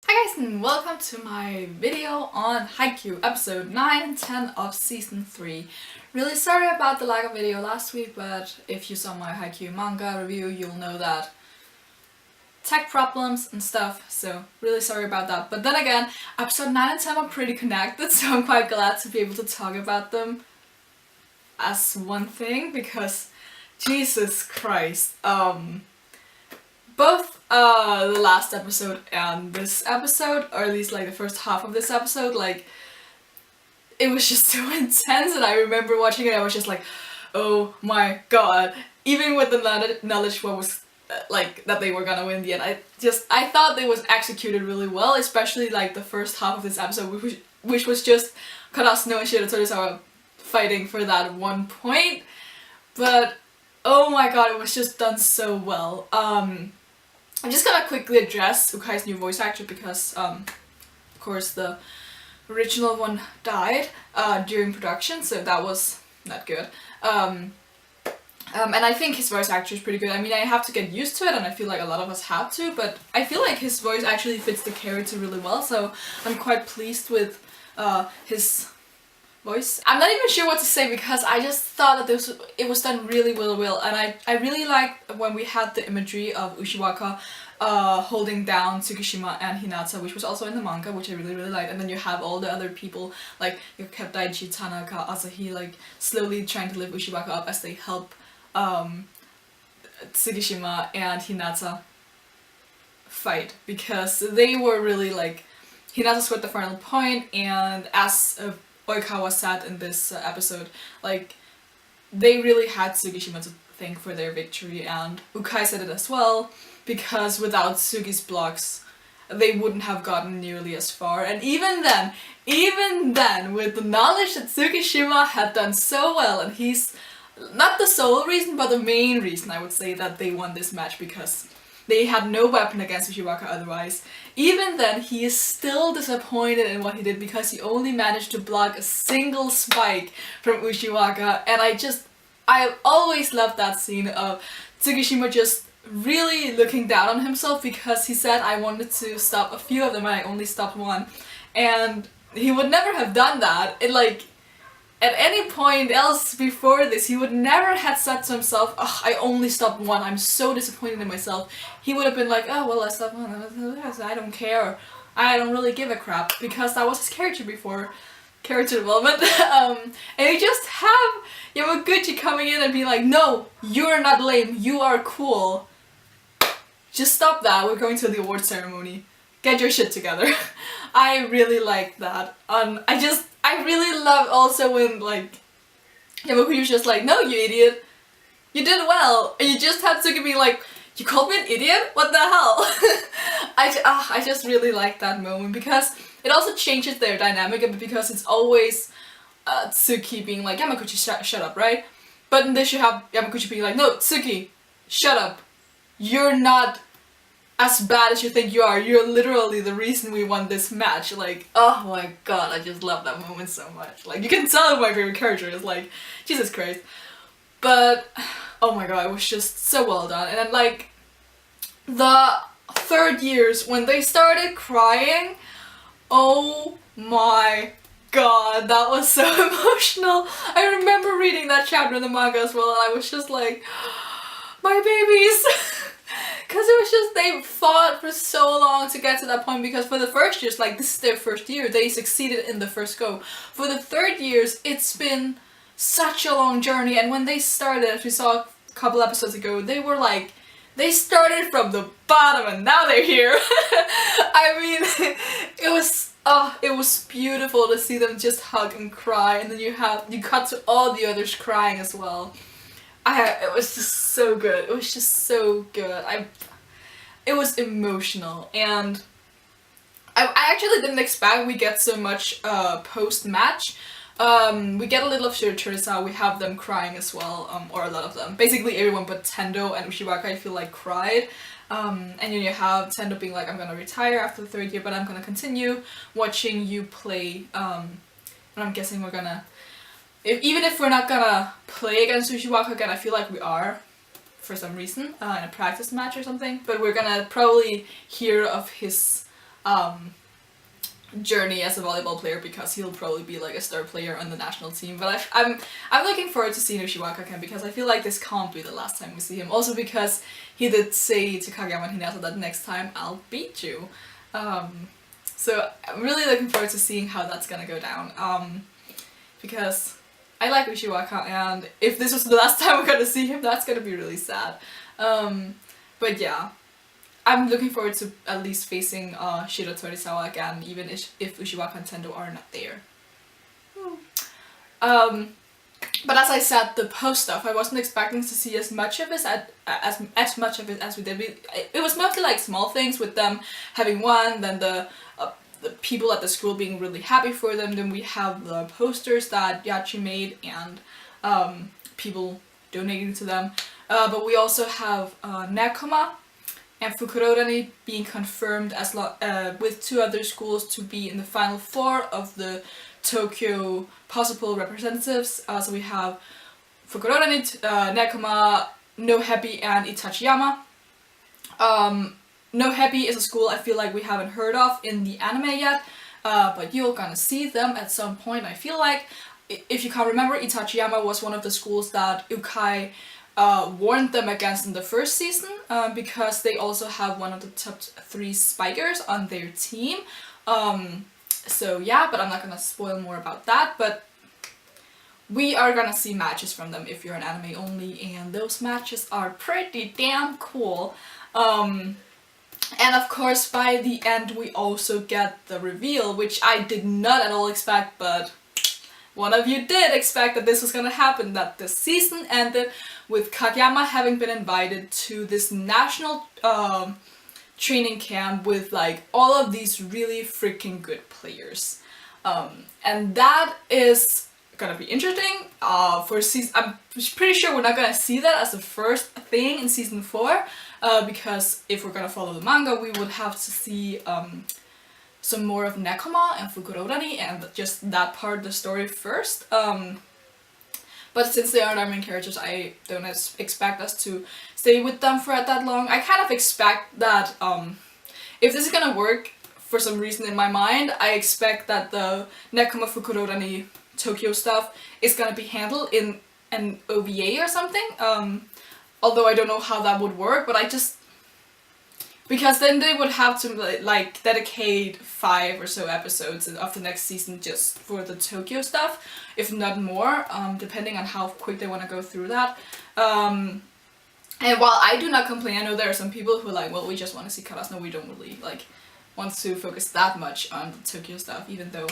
Hi guys and welcome to my video on Haikyuu, episode 9 and 10 of season 3. Really sorry about the lack of video last week, but if you saw my Haikyuu manga review, you'll know that tech problems and stuff, so really sorry about that. But then again, episode 9 and 10 are pretty connected, so I'm quite glad to be able to talk about them as one thing, because Jesus Christ, both the last episode and this episode, or at least like the first half of this episode, like it was just so intense, and I remember watching it, I was just like, oh my god. Even with the knowledge what was like that they were gonna win in the end, I thought it was executed really well, especially like the first half of this episode, which was just Karasuno and Shiratorizawa fighting for that one point. But oh my god, it was just done so well. I'm just gonna quickly address Ukai's new voice actor because, of course, the original one died during production, so that was not good. And I think his voice actor is pretty good. I mean, I have to get used to it, and I feel like a lot of us have to, but I feel like his voice actually fits the character really well, so I'm quite pleased with his voice. I'm not even sure what to say because I just thought that it was done really well, and I really liked when we had the imagery of Ushiwaka holding down Tsukishima and Hinata, which was also in the manga, which I really liked, and then you have all the other people like Daichi, Tanaka, Asahi, like slowly trying to lift Ushiwaka up as they help Tsukishima and Hinata fight, because they were really like, Hinata scored the final point, and as Oikawa said in this episode, like, they really had Tsukishima to thank for their victory, and Ukai said it as well, because without Tsuki's blocks, they wouldn't have gotten nearly as far. And even then, with the knowledge that Tsukishima had done so well, and he's not the sole reason, but the main reason, I would say, that they won this match, because they had no weapon against Ushiwaka otherwise. Even then, he is still disappointed in what he did because he only managed to block a single spike from Ushiwaka, and I always loved that scene of Tsukishima just really looking down on himself, because he said, I wanted to stop a few of them and I only stopped one. And he would never have done that. At any point else before this, he would never have said to himself, oh, I only stopped one, I'm so disappointed in myself. He would have been like, oh well, I stopped one, I don't care, I don't really give a crap, because that was his character before character development. And you just have Yamaguchi coming in and being like, no, you're not lame, you are cool. Just stop that, we're going to the award ceremony. Get your shit together. I really like that. I really love also when, like, Yamaguchi was just like, no, you idiot, you did well, and you just had to be like, you called me an idiot? What the hell? I just really like that moment, because it also changes their dynamic a bit, because it's always Tsuki being like, Yamaguchi, shut up, right? But in this you have Yamaguchi being like, no, Tsuki, shut up. You're not as bad as you think you are. You're literally the reason we won this match. Like, oh my god, I just love that moment so much. Like, you can tell my favorite character is, like, Jesus Christ. But, oh my god, it was just so well done. And then, like, the third years, when they started crying, oh my god, that was so emotional. I remember reading that chapter in the manga as well, and I was just like, my babies. Because it was just, they fought for so long to get to that point, because for the first years, like, this is their first year, they succeeded in the first go. For the third years, it's been such a long journey, and when they started, as we saw a couple episodes ago, they were like, they started from the bottom and now they're here. I mean, it was beautiful to see them just hug and cry, and then you cut to all the others crying as well. It was just so good. It was just so good. It was emotional, and I actually didn't expect we get so much post-match. We get a little of Shiratorizawa, we have them crying as well, or a lot of them. Basically everyone but Tendo and Ushiwaka, I feel like, cried. And then you have Tendo being like, I'm gonna retire after the third year, but I'm gonna continue watching you play. And I'm guessing we're gonna, even if we're not gonna play against Ushiwaka again, I feel like we are, for some reason, in a practice match or something, but we're gonna probably hear of his journey as a volleyball player, because he'll probably be like a star player on the national team. But I'm looking forward to seeing Ushiwaka again, because I feel like this can't be the last time we see him. Also because he did say to Kageyama and Hinata that next time I'll beat you. So I'm really looking forward to seeing how that's gonna go down. Because I like Ushiwaka, and if this was the last time we're gonna see him, that's gonna be really sad. But yeah, I'm looking forward to at least facing Shiratorizawa again, even if Ushiwaka and Tendo are not there. But as I said, the post stuff, I wasn't expecting to see as much of it as we did. It was mostly like small things with them having won, then the people at the school being really happy for them. Then we have the posters that Yachi made and people donating to them. But we also have Nekoma and Fukurodani being confirmed as with 2 other schools to be in the final 4 of the Tokyo possible representatives. So we have Fukurodani, Nekoma, No Happy, and Itachiyama. No Happy is a school I feel like we haven't heard of in the anime yet, but you're gonna see them at some point, I feel like. If you can't remember, Itachiyama was one of the schools that Ukai warned them against in the first season, because they also have one of the top 3 spikers on their team. So yeah, but I'm not gonna spoil more about that, but we are gonna see matches from them if you're an anime only, and those matches are pretty damn cool. And of course, by the end we also get the reveal, which I did not at all expect, but one of you did expect that this was gonna happen, that the season ended with Kageyama having been invited to this national training camp with like all of these really freaking good players. And that is gonna be interesting for season. I'm pretty sure we're not gonna see that as the first thing in season 4, because if we're gonna follow the manga, we would have to see some more of Nekoma and Fukurodani and just that part of the story first. But since they aren't our main characters, I don't expect us to stay with them for that long. I kind of expect that if this is gonna work for some reason in my mind, I expect that the Nekoma Fukurodani Tokyo stuff is gonna be handled in an OVA or something. Although I don't know how that would work, but because then they would have to like dedicate 5 or so episodes of the next season just for the Tokyo stuff, if not more, depending on how quick they want to go through that. And while I do not complain, I know there are some people who are like, well, we just want to see Karasuno, we don't really like want to focus that much on the Tokyo stuff, even though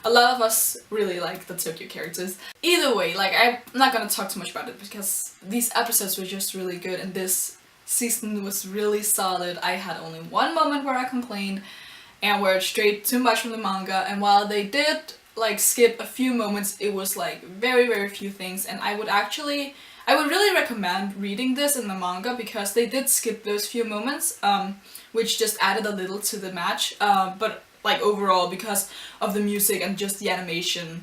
a lot of us really like the Tokyo characters. Either way, like, I'm not gonna talk too much about it because these episodes were just really good and this season was really solid. I had only one moment where I complained and where it strayed too much from the manga, and while they did like skip a few moments, it was like very, very few things, and I would really recommend reading this in the manga because they did skip those few moments, which just added a little to the match, but like overall, because of the music and just the animation,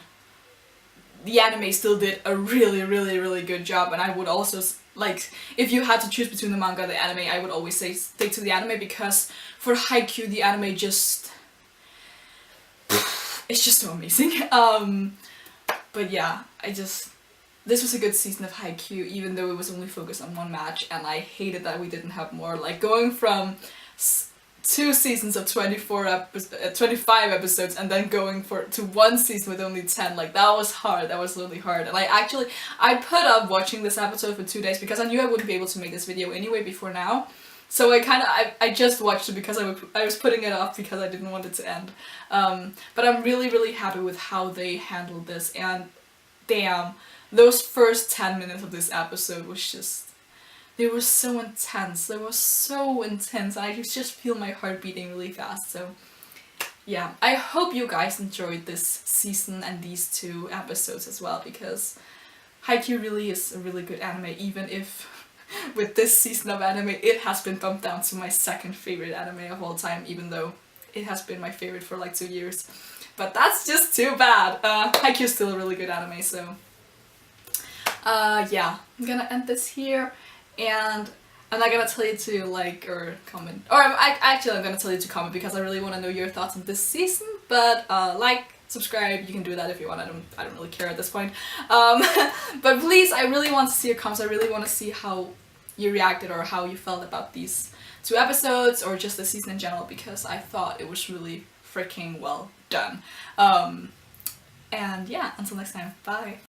the anime still did a really, really, really good job. And I would also, like, if you had to choose between the manga and the anime, I would always say stick to the anime, because for Haikyuu, the anime just, it's just so amazing. But yeah, this was a good season of Haikyuu, even though it was only focused on one match, and I hated that we didn't have more. Like, going from 2 seasons of 25 episodes and then going to 1 season with only 10, like, that was hard. That was really hard. And I put up watching this episode for 2 days because I knew I wouldn't be able to make this video anyway before now. So I just watched it because I was putting it off because I didn't want it to end. But I'm really, really happy with how they handled this, and damn, those first 10 minutes of this episode was just, they were so intense. They were so intense, and I could just feel my heart beating really fast. So yeah, I hope you guys enjoyed this season and these 2 episodes as well, because Haikyuu really is a really good anime, even if with this season of anime it has been bumped down to my 2nd favorite anime of all time, even though it has been my favorite for like 2 years. But that's just too bad. Haikyuu is still a really good anime, so yeah, I'm gonna end this here. And I'm not gonna tell you to like or comment, or I'm gonna tell you to comment because I really want to know your thoughts on this season. But like, subscribe, you can do that if you want. I don't really care at this point. But please, I really want to see your comments. I really want to see how you reacted or how you felt about these 2 episodes or just the season in general, because I thought it was really freaking well done. And yeah, until next time, bye.